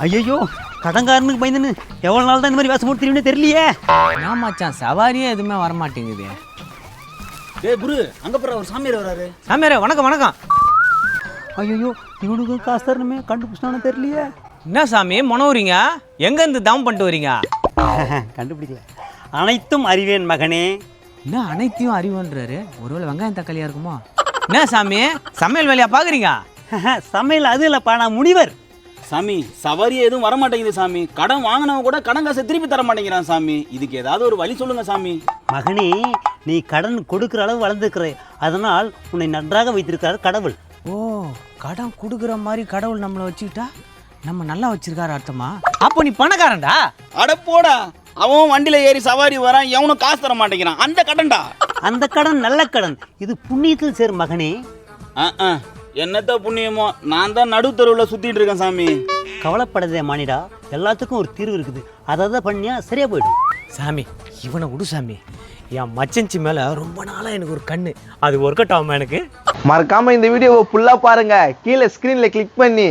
ஐயோ கடன்காரனுக்கு பயந்துன்னு எவ்வளோ நாள் தான் இந்த மாதிரி வேஷம் போட்டு தெரியும்னு தெரியலையே. நான் மச்சான் சவாரியே எதுவுமே வரமாட்டேங்குது. டேய் குரு, அங்கே போகிற ஒரு சாமியார் வராரு. சாமியாரே வணக்கம் வணக்கம். ஐயோ இவனுக்கு காசு தரணுமே, கண்டுபிடிச்சானு தெரியலையே. என்ன சாமி மனோறீங்க? எங்கேருந்து தவம் பண்ணிட்டு வரீங்க? கண்டுபிடிக்கல. அனைத்தும் அறிவேன் மகனே. என்ன அனைத்தையும் அறிவுன்றாரு? ஒருவேளை வெங்காயம் தக்காளியா இருக்குமா? என்ன சாமி சமையல் வேலையா பார்க்குறீங்க? சமையல் அது இல்லைப்பா, நான் முனிவர். சாமி சவாரியே எதுவும் வரமாட்டேங்குது சாமி. கடன் வாங்கினவன் கூட கடன் காசை திருப்பி தர மாட்டேங்கிறான் சாமி. இதுக்கு ஏதாவது ஒரு வழி சொல்லுங்க சாமி. மகனே, நீ கடன் கொடுக்குற அளவு வளர்ந்துருக்கிற, அதனால் உன்னை நன்றாக வைத்திருக்கிறார் கடவுள். ஓ, கடன் கொடுக்குற மாதிரி கடவுள் நம்மளை வச்சுக்கிட்டா நம்ம நல்லா வச்சிருக்காரு அர்த்தமா? அப்போ நீ பணக்காரன்டா? அட போடா, அவன் வண்டியில ஏறி சவாரி வரான், எவனும் காசு தர மாட்டேங்கிறான். அந்த கடன்டா. அந்த கடன் நல்ல கடன், இது புண்ணியத்தில் சேர் மகனே. என்னத்த புண்ணியமோ, நான் தான் நடுத்தருவில் சுத்திட்டு இருக்கேன் சாமி. கவலைப்படாதே மானிடா, எல்லாத்துக்கும் ஒரு தீர்வு இருக்குது. அதை பண்ணியா சரியா போயிடும். சாமி இவனை விடு சாமி. என் மச்சஞ்சி மேல ரொம்ப நாளா எனக்கு ஒரு கண்ணு, அது ஒர்க் அவுட் ஆகுமா எனக்கு? மறக்காம இந்த வீடியோவை ஃபுல்லா பாருங்க. கீழே ஸ்கிரீன்ல கிளிக் பண்ணி